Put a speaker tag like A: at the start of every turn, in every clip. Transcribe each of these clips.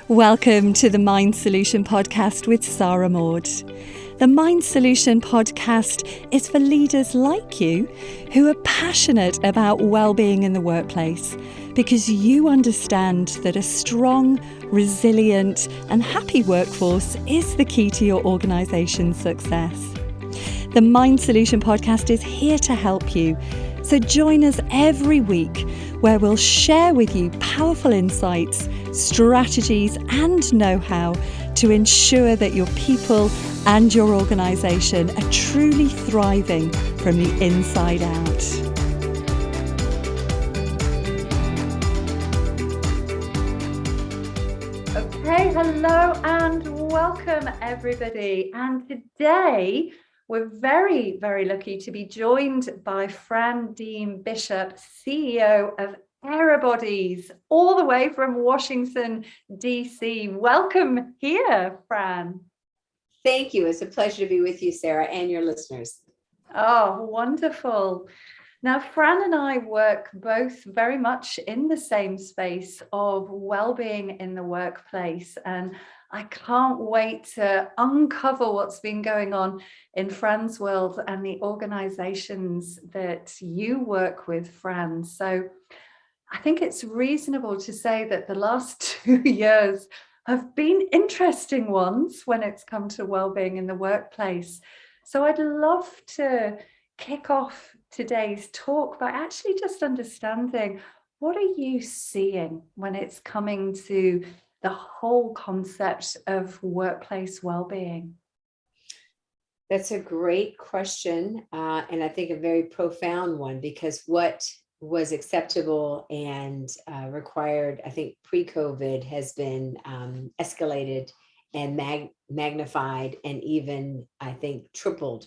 A: Welcome to the Mind Solution podcast with Sarah Maud. The Mind Solution podcast is for leaders like you who are passionate about well-being in the workplace because you understand that a strong, resilient and happy workforce is the key to your organisation's success. The Mind Solution podcast is here to help you. So join us every week where we'll share with you powerful insights, strategies and know-how to ensure that your people and your organisation are truly thriving from the inside out. Okay, hello and welcome everybody. And today we're very, very lucky to be joined by Fran Dean Bishop, CEO of Aerobodies, all the way from Washington, D.C. Welcome here, Fran.
B: Thank you. It's a pleasure to be with you, Sarah, and your listeners.
A: Oh, wonderful. Now, Fran and I work both very much in the same space of well-being in the workplace, and I can't wait to uncover what's been going on in Fran's world and the organizations that you work with, Fran. So I think it's reasonable to say that the last 2 years have been interesting ones when it's come to well-being in the workplace. So I'd love to kick off today's talk by actually just understanding, what are you seeing when it's coming to the whole concept of workplace well-being?
B: That's a great question, and I think a very profound one, because what was acceptable and required, I think, pre-COVID has been escalated and magnified and even, I think, tripled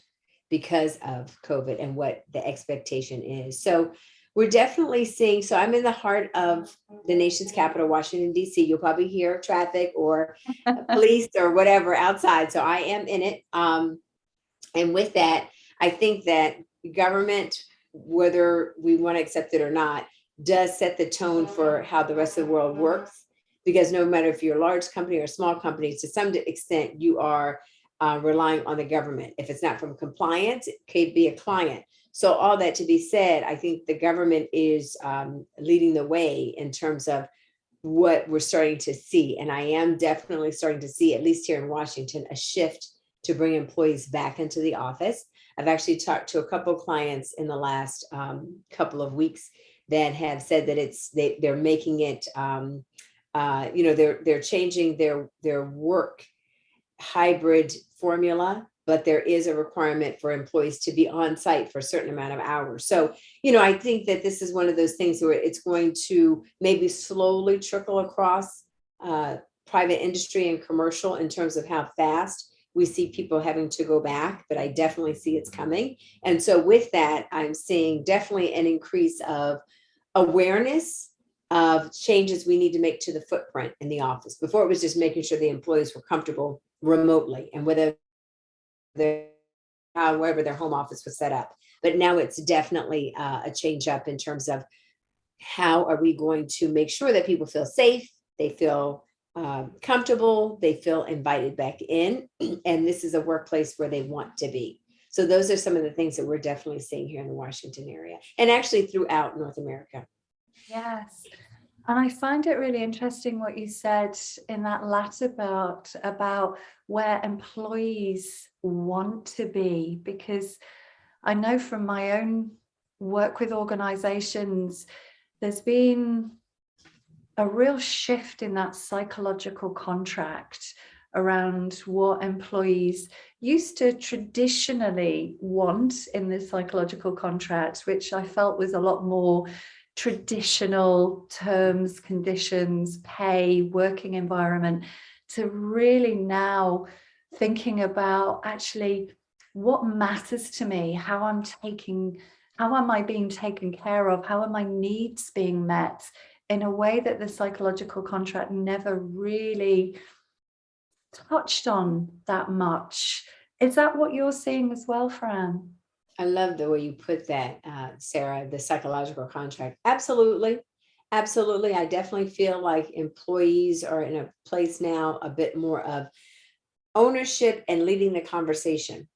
B: because of COVID and what the expectation is. So we're definitely seeing, so I'm in the heart of the nation's capital, Washington, D.C. You'll probably hear traffic or police or whatever outside. So I am in it. And with that, I think that government, whether we want to accept it or not, does set the tone for how the rest of the world works. Because no matter if you're a large company or a small company, to some extent, you are relying on the government. If it's not from compliance, it could be a client. So all that to be said, I think the government is leading the way in terms of what we're starting to see. And I am definitely starting to see, at least here in Washington, a shift to bring employees back into the office. I've actually talked to a couple of clients in the last couple of weeks that have said that they're making it, they're changing their work hybrid formula, but there is a requirement for employees to be on site for a certain amount of hours. So, I think that this is one of those things where it's going to maybe slowly trickle across private industry and commercial in terms of how fast we see people having to go back, but I definitely see it's coming. And so with that, I'm seeing definitely an increase of awareness of changes we need to make to the footprint in the office. Before, it was just making sure the employees were comfortable remotely and whether wherever their home office was set up. But now it's definitely a change up in terms of how are we going to make sure that people feel safe, they feel comfortable, they feel invited back in, and this is a workplace where they want to be. So those are some of the things that we're definitely seeing here in the Washington area and actually throughout North America.
A: Yes. And I find it really interesting what you said in that latter part about where employees want to be, because I know from my own work with organizations, there's been a real shift in that psychological contract around what employees used to traditionally want in the psychological contract, which I felt was a lot more traditional terms, conditions, pay, working environment, to really now thinking about actually what matters to me, how am I being taken care of, how are my needs being met in a way that the psychological contract never really touched on that much. Is that what you're seeing as well, Fran?
B: I love the way you put that, Sarah, the psychological contract. Absolutely. Absolutely. I definitely feel like employees are in a place now, a bit more of ownership and leading the conversation.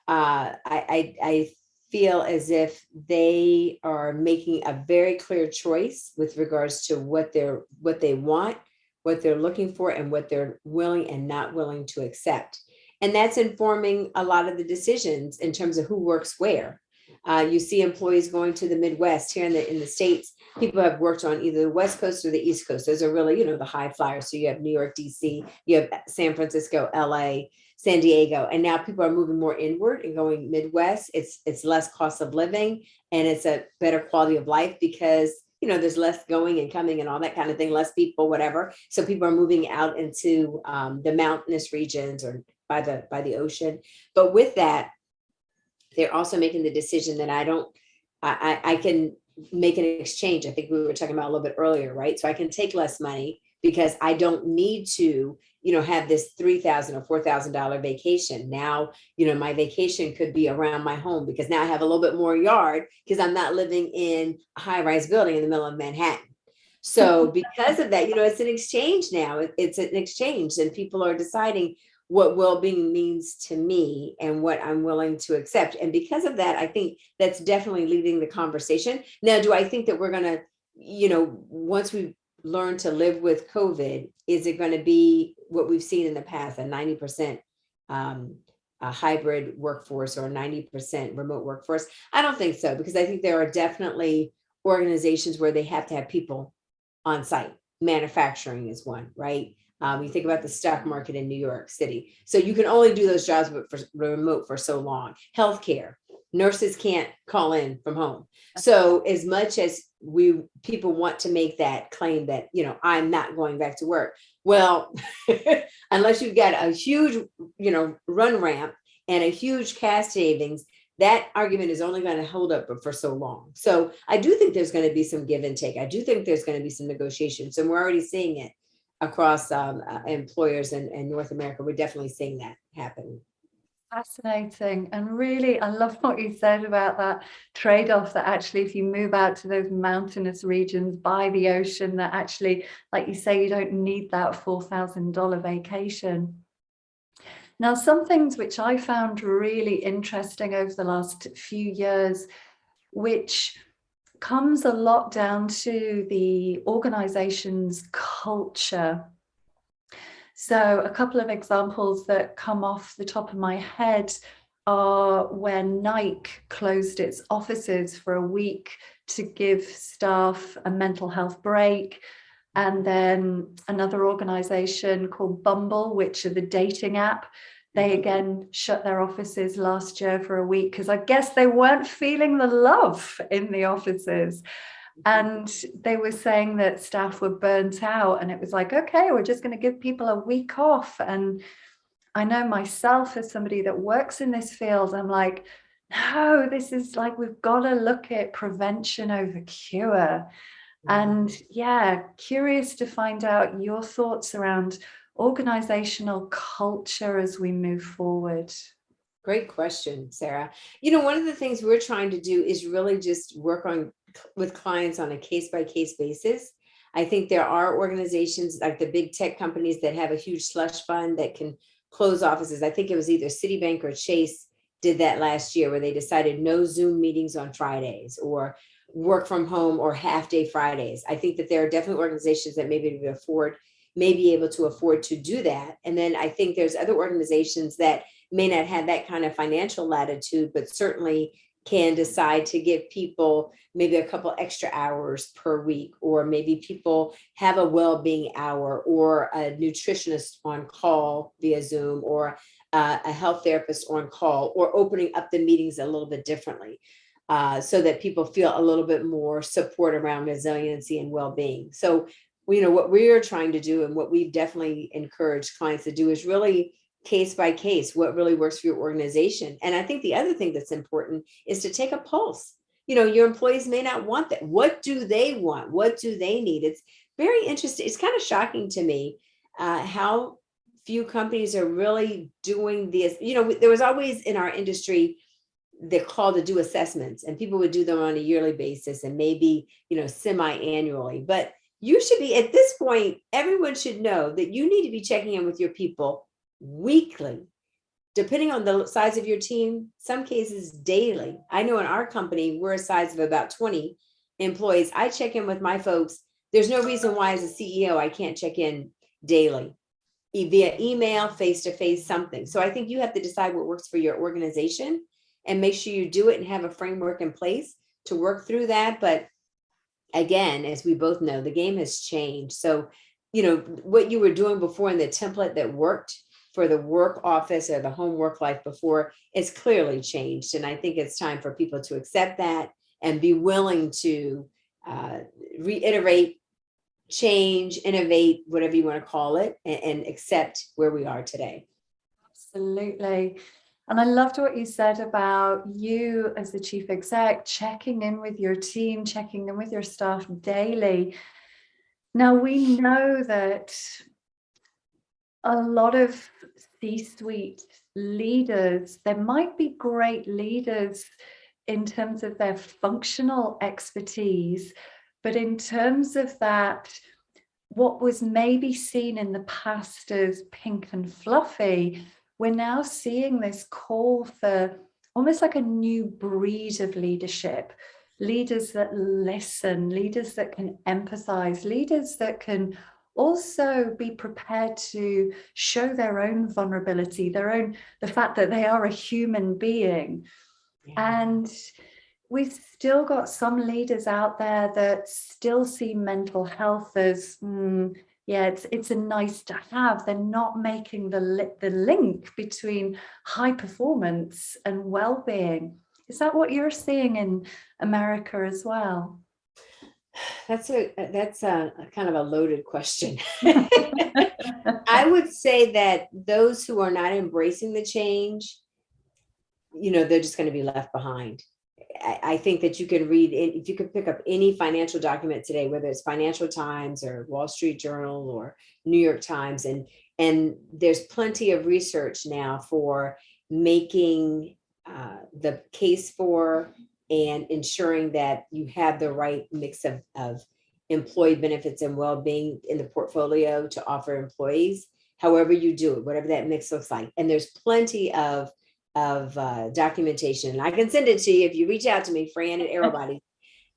B: I feel as if they are making a very clear choice with regards to what they want, what they're looking for, and what they're willing and not willing to accept. And that's informing a lot of the decisions in terms of who works where. You see employees going to the Midwest here in the States. People have worked on either the West Coast or the East Coast. Those are really, the high flyers. So you have New York, DC, you have San Francisco, LA, San Diego, and now people are moving more inward and going Midwest. It's less cost of living and it's a better quality of life because there's less going and coming and all that kind of thing, less people, whatever. So people are moving out into the mountainous regions or by the ocean. But with that, they're also making the decision that I can make an exchange. I think we were talking about a little bit earlier, right? So I can take less money because I don't need to, have this $3,000 or $4,000 vacation. Now, my vacation could be around my home because now I have a little bit more yard because I'm not living in a high-rise building in the middle of Manhattan. So because of that, it's an exchange now. It's an exchange and people are deciding what well-being means to me and what I'm willing to accept. And because of that, I think that's definitely leading the conversation. Now, do I think that we're going to, once we learn to live with COVID, is it going to be what we've seen in the past, a 90% a hybrid workforce or 90% remote workforce? I don't think so, because I think there are definitely organizations where they have to have people on site. Manufacturing is one, right? You think about the stock market in New York City. So you can only do those jobs for remote for so long. Healthcare, nurses can't call in from home. So as much as people want to make that claim that, I'm not going back to work. Well, unless you've got a huge, run ramp and a huge cash savings, that argument is only going to hold up for so long. So I do think there's going to be some give and take. I do think there's going to be some negotiations, and we're already seeing it across employers in North America. We're definitely seeing that happen.
A: Fascinating. And really, I love what you said about that trade-off, that actually, if you move out to those mountainous regions by the ocean, that actually, like you say, you don't need that $4,000 vacation. Now, some things which I found really interesting over the last few years, which comes a lot down to the organization's culture. So a couple of examples that come off the top of my head are when Nike closed its offices for a week to give staff a mental health break. And then another organization called Bumble, which are the dating app, they again shut their offices last year for a week because I guess they weren't feeling the love in the offices. And they were saying that staff were burnt out, and it was like, okay, we're just going to give people a week off. And I know myself, as somebody that works in this field, I'm like, no, this is like, we've got to look at prevention over cure. And yeah, curious to find out your thoughts around organizational culture as we move forward.
B: Great question, Sarah. One of the things we're trying to do is really just work with clients on a case-by-case basis. I think there are organizations like the big tech companies that have a huge slush fund that can close offices. I think it was either Citibank or Chase did that last year, where they decided no Zoom meetings on Fridays or work from home or half-day Fridays. I think that there are definitely organizations that may be able to afford to do that. And then I think there's other organizations that may not have that kind of financial latitude, but certainly can decide to give people maybe a couple extra hours per week, or maybe people have a well-being hour or a nutritionist on call via Zoom, or a health therapist on call, or opening up the meetings a little bit differently so that people feel a little bit more support around resiliency and well-being. So, what we're trying to do and what we've definitely encouraged clients to do is really case by case, what really works for your organization. And I think the other thing that's important is to take a pulse. Your employees may not want that. What do they want? What do they need? It's very interesting. It's kind of shocking to me how few companies are really doing this. There was always in our industry they're called to do assessments, and people would do them on a yearly basis and maybe, semi-annually. But you should be, at this point, everyone should know that you need to be checking in with your people weekly, depending on the size of your team, some cases daily. I know in our company, we're a size of about 20 employees. I check in with my folks. There's no reason why as a CEO, I can't check in daily via email, face-to-face, something. So I think you have to decide what works for your organization and make sure you do it and have a framework in place to work through that. But again, as we both know, the game has changed. So, what you were doing before in the template that worked for the work office or the home work life before is clearly changed. And I think it's time for people to accept that and be willing to reiterate, change, innovate, whatever you want to call it, and accept where we are today.
A: Absolutely. And I loved what you said about you as the chief exec checking in with your team, checking in with your staff daily. Now, we know that a lot of C-suite leaders, there might be great leaders in terms of their functional expertise, but in terms of that, what was maybe seen in the past as pink and fluffy, we're now seeing this call for almost like a new breed of leadership. Leaders that listen, leaders that can empathize, leaders that can also be prepared to show their own vulnerability, the fact that they are a human being. Yeah. And we've still got some leaders out there that still see mental health as, it's a nice to have. They're not making the link between high performance and well-being. Is that what you're seeing in America as well?
B: That's a kind of a loaded question. I would say that those who are not embracing the change, they're just going to be left behind. I think that you can read it, if you could pick up any financial document today, whether it's Financial Times or Wall Street Journal or New York Times, and there's plenty of research now for making the case for and ensuring that you have the right mix of employee benefits and well-being in the portfolio to offer employees, however you do it, whatever that mix looks like. And there's plenty of documentation, and I can send it to you if you reach out to me, Fran at Aerobodies,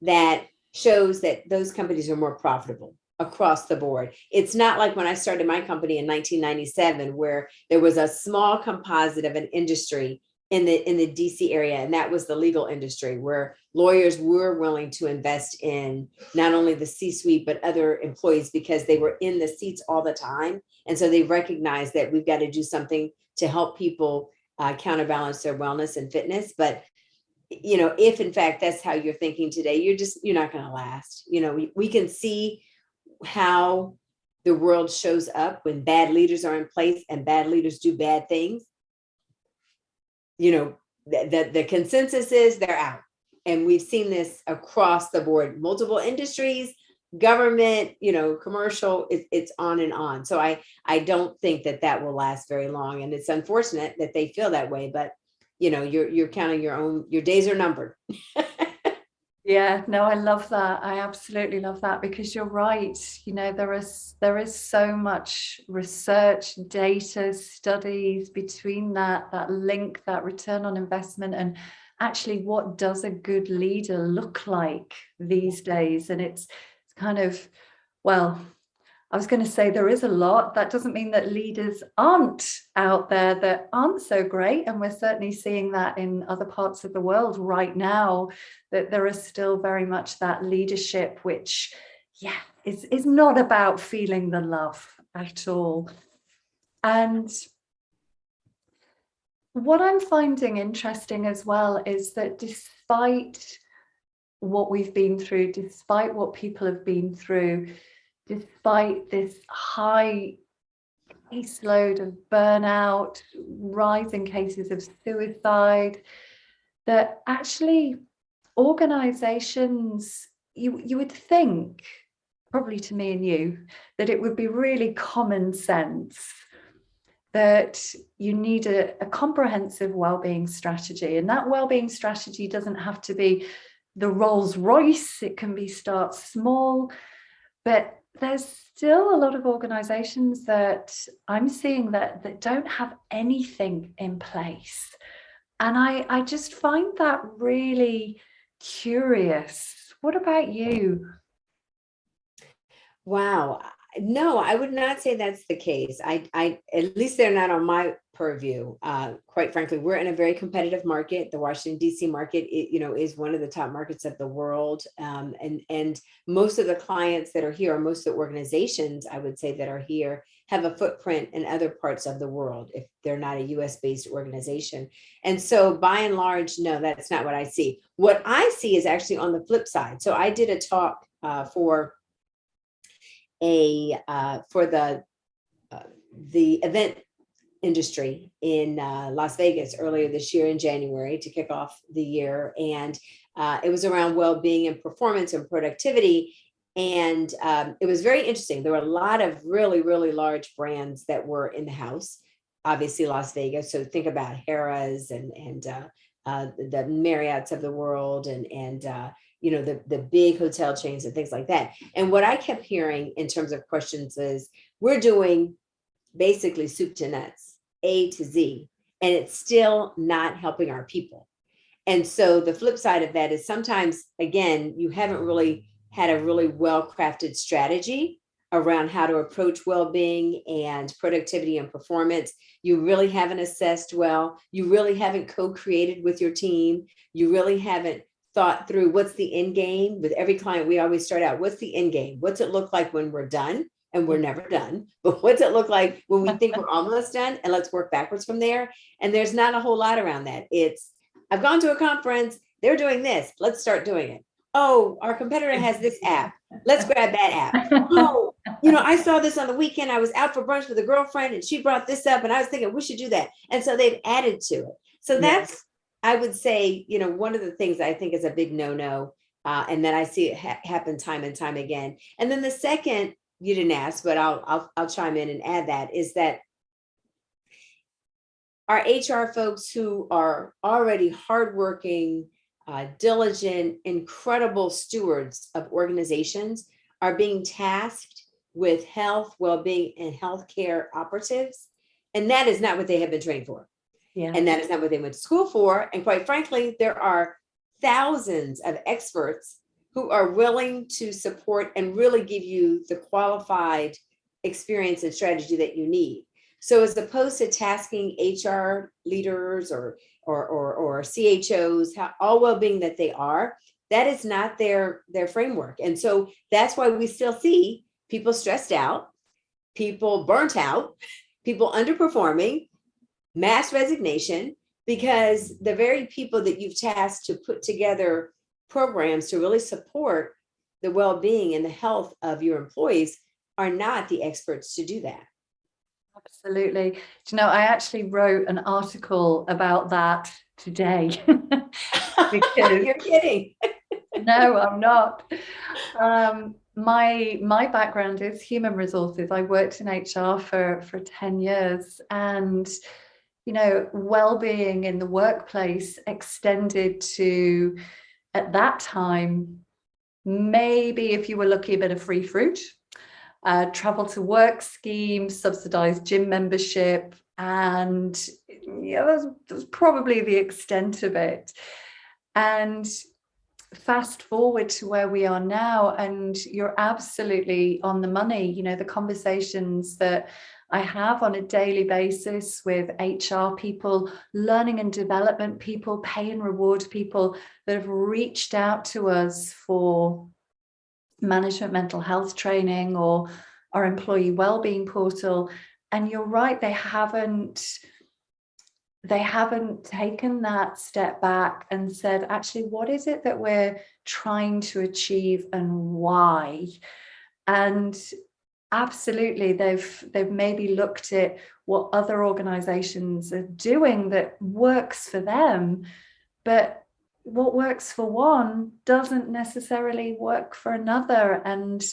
B: that shows that those companies are more profitable across the board. It's not like when I started my company in 1997, where there was a small composite of an industry in the DC area, and that was the legal industry, where lawyers were willing to invest in not only the C-suite but other employees because they were in the seats all the time, and so they recognized that we've got to do something to help people counterbalance their wellness and fitness. But if in fact that's how you're thinking today, you're not going to last. We can see how the world shows up when bad leaders are in place and bad leaders do bad things. The consensus is they're out, and we've seen this across the board, multiple industries, government, commercial, it's on and on. So I don't think that will last very long, and it's unfortunate that they feel that way, but you're counting your days are numbered.
A: Yeah, no, I love that. I absolutely love that, because you're right. There is so much research, data, studies between that link, that return on investment, and actually what does a good leader look like these days. And it's kind of, well, I was going to say there is a lot. That doesn't mean that leaders aren't out there that aren't so great. And we're certainly seeing that in other parts of the world right now, that there is still very much that leadership, which, is not about feeling the love at all. And what I'm finding interesting as well is that despite what we've been through, despite what people have been through, despite this high caseload of burnout, rising cases of suicide, that actually organizations, you would think, probably to me and you, that it would be really common sense that you need a comprehensive wellbeing strategy. And that wellbeing strategy doesn't have to be the Rolls Royce. It can be start small, but there's still a lot of organizations that I'm seeing that don't have anything in place. And I just find that really curious. What about you?
B: Wow. No, I would not say that's the case. I at least they're not on my purview. Quite frankly, we're in a very competitive market. The Washington D.C. market, is one of the top markets of the world. And most of the clients that are here, or most of the organizations, I would say, that are here, have a footprint in other parts of the world if they're not a U.S. based organization. And so, by and large, no, that's not what I see. What I see is actually on the flip side. So I did a talk for the event industry in Las Vegas earlier this year in January to kick off the year, and it was around well-being and performance and productivity. And it was very interesting. There were a lot of really, really large brands that were in the house. Obviously, Las Vegas. So think about Harrah's and the Marriotts of the world, and the big hotel chains and things like that. And what I kept hearing in terms of questions is, we're doing basically soup to nuts, A to Z, and it's still not helping our people. And so the flip side of that is, sometimes, again, you haven't really had a really well-crafted strategy around how to approach well-being and productivity and performance. You really haven't assessed well. You really haven't co-created with your team. You really haven't thought through what's the end game. With every client, we always start out, what's the end game? What's it look like when we're done? And we're never done. But what's it look like when we think we're almost done? And let's work backwards from there. And there's not a whole lot around that. It's, I've gone to a conference, they're doing this, let's start doing it. Oh, our competitor has this app, let's grab that app. Oh, I saw this on the weekend, I was out for brunch with a girlfriend and she brought this up and I was thinking we should do that. And so they've added to it. So that's, I would say, one of the things I think is a big no-no, and that I see it happen time and time again. And then the second, you didn't ask, but I'll chime in and add that, is that our HR folks, who are already hardworking, diligent, incredible stewards of organizations, are being tasked with health, well-being, and healthcare operatives. And that is not what they have been trained for. Yeah. And that is not what they went to school for. And quite frankly, there are thousands of experts who are willing to support and really give you the qualified experience and strategy that you need. So as opposed to tasking HR leaders or CHOs, all well-being that they are, that is not their framework. And so that's why we still see people stressed out, people burnt out, people underperforming, mass resignation, because the very people that you've tasked to put together programs to really support the well-being and the health of your employees are not the experts to do that.
A: Absolutely. I actually wrote an article about that today.
B: Because you're kidding.
A: No, I'm not. My background is human resources. I worked in HR for 10 years, and well-being in the workplace extended to, at that time, maybe, if you were lucky, a bit of free fruit, travel to work scheme, subsidized gym membership, and that was probably the extent of it. And fast forward to where we are now, and you're absolutely on the money. The conversations that I have on a daily basis with HR people, learning and development people, pay and reward people that have reached out to us for management mental health training or our employee wellbeing portal. And you're right, they haven't taken that step back and said, actually, what is it that we're trying to achieve and why? And absolutely, they've maybe looked at what other organizations are doing that works for them, but what works for one doesn't necessarily work for another. And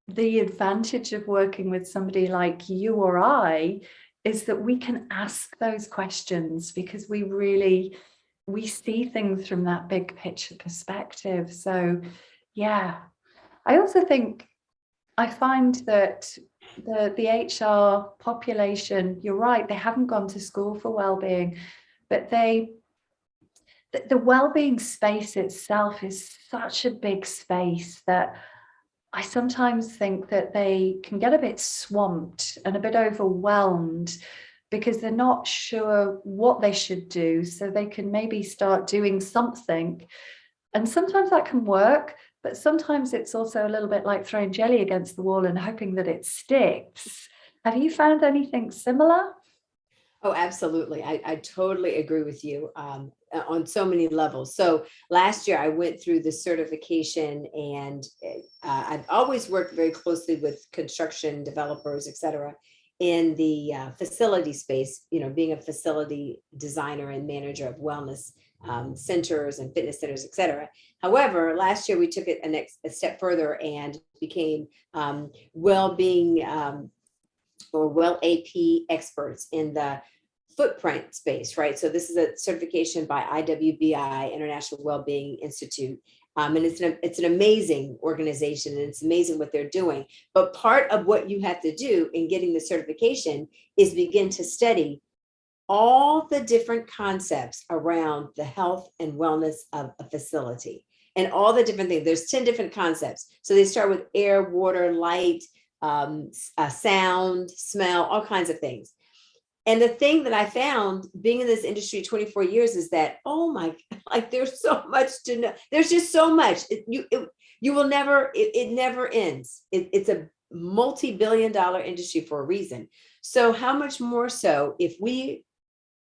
A: the advantage of working with somebody like you or I is that we can ask those questions because we see things from that big picture perspective. So yeah, I also think I find that the HR population, you're right, they haven't gone to school for well-being, but the well-being space itself is such a big space that I sometimes think that they can get a bit swamped and a bit overwhelmed because they're not sure what they should do. So they can maybe start doing something. And sometimes that can work, but sometimes it's also a little bit like throwing jelly against the wall and hoping that it sticks. Have you found anything similar?
B: Oh, absolutely. I totally agree with you on so many levels. So last year I went through the certification, and I've always worked very closely with construction developers, et cetera, in the facility space, being a facility designer and manager of wellness centers and fitness centers, et cetera. However, last year we took it a step further and became well-being or well AP experts in the footprint space, right? So this is a certification by IWBI, International Wellbeing Institute. And it's an amazing organization, and it's amazing what they're doing. But part of what you have to do in getting the certification is begin to study all the different concepts around the health and wellness of a facility and all the different things. There's 10 different concepts. So they start with air, water, light, sound, smell, all kinds of things. And the thing that I found being in this industry 24 years is that, oh my, like there's so much to know. There's just so much. You will never, it never ends. It's a multi-billion-dollar industry for a reason. So how much more so if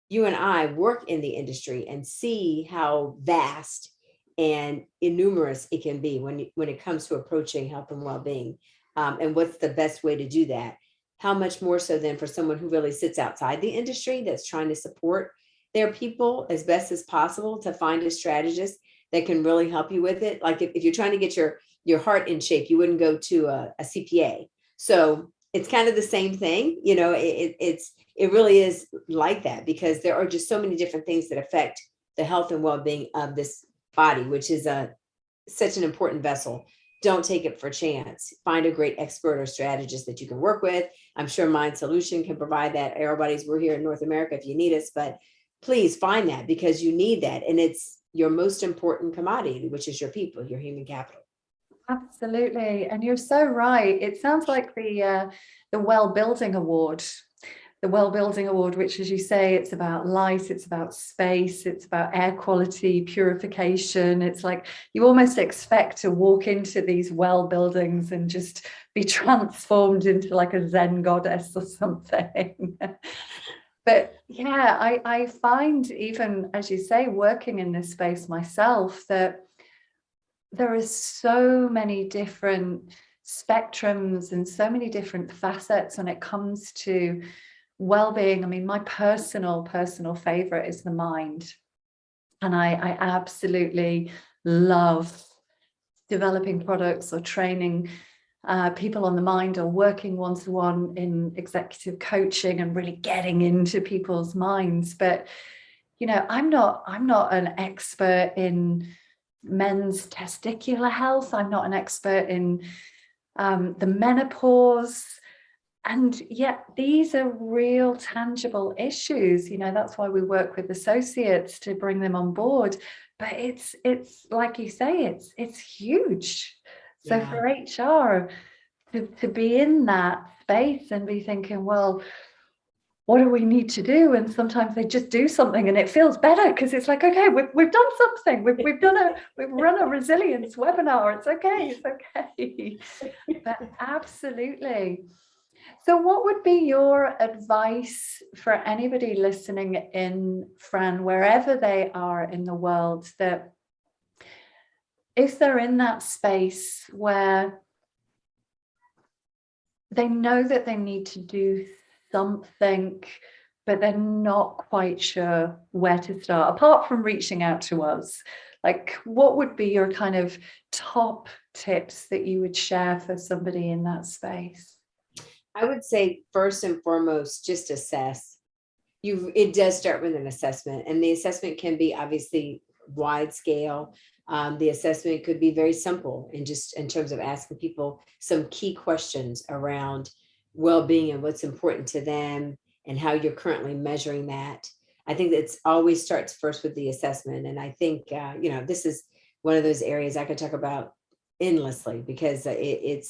B: you and I work in the industry and see how vast and innumerous it can be when it comes to approaching health and well-being, and what's the best way to do that. How much more so than for someone who really sits outside the industry that's trying to support their people as best as possible to find a strategist that can really help you with it. Like if you're trying to get your heart in shape, you wouldn't go to a CPA. So it's kind of the same thing. It really is like that, because there are just so many different things that affect the health and well-being of this body, which is such an important vessel. Don't take it for chance. Find a great expert or strategist that you can work with. I'm sure Mind Solution can provide that. Aerobodies, we're here in North America if you need us, but please find that, because you need that. And it's your most important commodity, which is your people, your human capital.
A: Absolutely. And you're so right. It sounds like the Well-Building Award. The Well-Building Award, which, as you say, it's about light, it's about space, it's about air quality, purification. It's like you almost expect to walk into these well buildings and just be transformed into like a Zen goddess or something. But yeah, I find, even as you say, working in this space myself, that there are so many different spectrums and so many different facets when it comes to well-being. I mean, my personal favorite is the mind, and I absolutely love developing products or training people on the mind, or working one-to-one in executive coaching and really getting into people's minds. But I'm not an expert in men's testicular health. I'm not an expert in the menopause. And yet these are real tangible issues. That's why we work with associates to bring them on board. But it's like you say, it's huge. So
B: Yeah.
A: for HR to be in that space and be thinking, well, what do we need to do? And sometimes they just do something and it feels better, because it's like, okay, we've done something. We've run a resilience webinar. It's okay. But absolutely. So what would be your advice for anybody listening in, Fran, wherever they are in the world, that if they're in that space where they know that they need to do something, but they're not quite sure where to start, apart from reaching out to us, like what would be your kind of top tips that you would share for somebody in that space?
B: I would say first and foremost, just assess. It does start with an assessment, and the assessment can be obviously wide scale. The assessment could be very simple and just in terms of asking people some key questions around well-being and what's important to them and how you're currently measuring that. I think that always starts first with the assessment. And I think, this is one of those areas I could talk about endlessly because it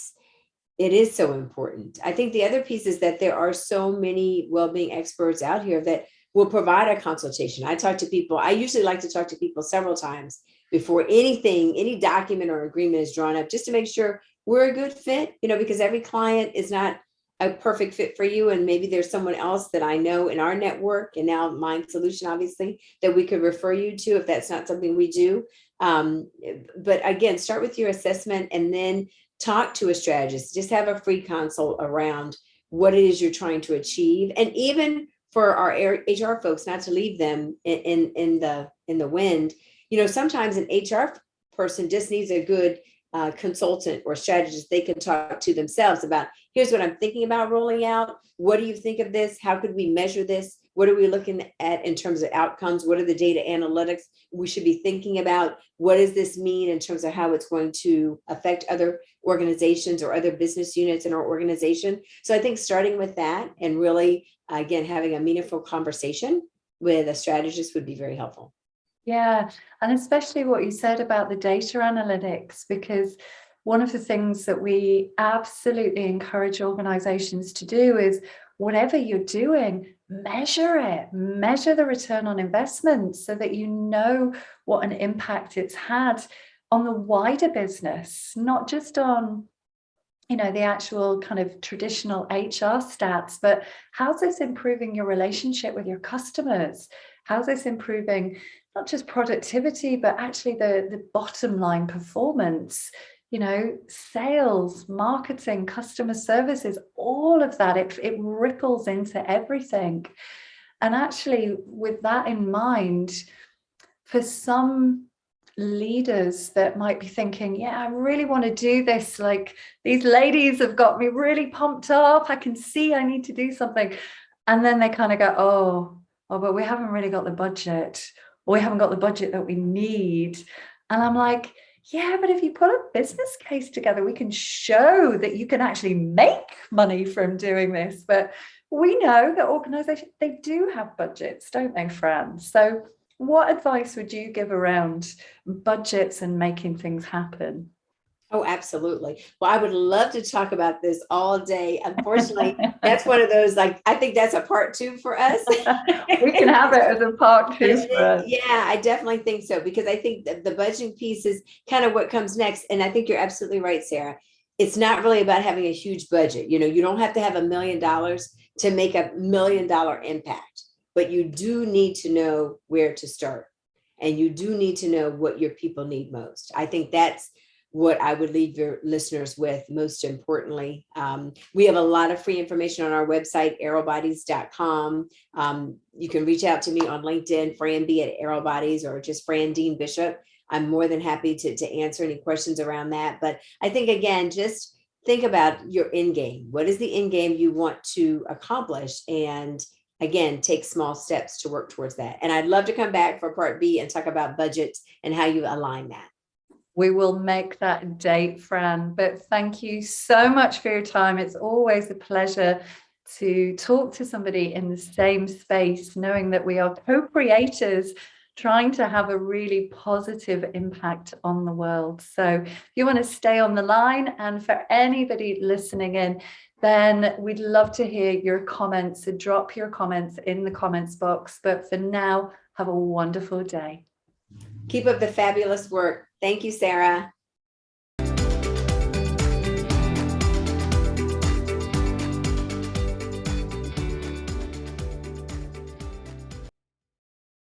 B: is so important. I think the other piece is that there are so many well-being experts out here that will provide a consultation. I usually like to talk to people several times before any document or agreement is drawn up, just to make sure we're a good fit, because every client is not a perfect fit for you. And maybe there's someone else that I know in our network, and now Mind Solution, obviously, that we could refer you to if that's not something we do. But again, start with your assessment and then talk to a strategist. Just have a free consult around what it is you're trying to achieve. And even for our HR folks, not to leave them in the wind, sometimes an HR person just needs a good consultant or strategist they can talk to themselves about, here's what I'm thinking about rolling out. What do you think of this? How could we measure this? What are we looking at in terms of outcomes? What are the data analytics we should be thinking about? What does this mean in terms of how it's going to affect other organizations or other business units in our organization? So I think starting with that and really, again, having a meaningful conversation with a strategist would be very helpful.
A: Yeah, and especially what you said about the data analytics, because one of the things that we absolutely encourage organizations to do is whatever you're doing, measure it, measure the return on investment so that you know what an impact it's had on the wider business, not just on the actual kind of traditional HR stats, but how's this improving your relationship with your customers? How's this improving not just productivity, but actually the bottom line performance, sales, marketing, customer services, all of that, it ripples into everything. And actually, with that in mind, for some leaders that might be thinking, yeah, I really want to do this. Like, these ladies have got me really pumped up. I can see I need to do something. And then they kind of go, oh, but we haven't really got the budget, or we haven't got the budget that we need. And I'm like, yeah, but if you put a business case together, we can show that you can actually make money from doing this. But we know that organizations, they do have budgets, don't they, Fran? So what advice would you give around budgets and making things happen?
B: Oh, absolutely. Well, I would love to talk about this all day. Unfortunately, that's one of those, I think that's a part 2 for us.
A: We can have it as a part 2 for us.
B: Yeah, I definitely think so, because I think that the budgeting piece is kind of what comes next. And I think you're absolutely right, Sarah. It's not really about having a huge budget. You don't have to have $1 million to make $1 million impact, but you do need to know where to start. And you do need to know what your people need most. I think that's what I would leave your listeners with most importantly. We have a lot of free information on our website, aerobodies.com. You can reach out to me on LinkedIn, Fran B at Aerobodies, or just Fran Dean Bishop. I'm more than happy to answer any questions around that. But I think, again, just think about your end game. What is the end game you want to accomplish? And again, take small steps to work towards that. And I'd love to come back for part B and talk about budgets and how you align that.
A: We will make that date, Fran. But thank you so much for your time. It's always a pleasure to talk to somebody in the same space, knowing that we are co-creators trying to have a really positive impact on the world. So if you want to stay on the line, and for anybody listening in, then we'd love to hear your comments. So drop your comments in the comments box. But for now, have a wonderful day.
B: Keep up the fabulous work. Thank you, Sarah.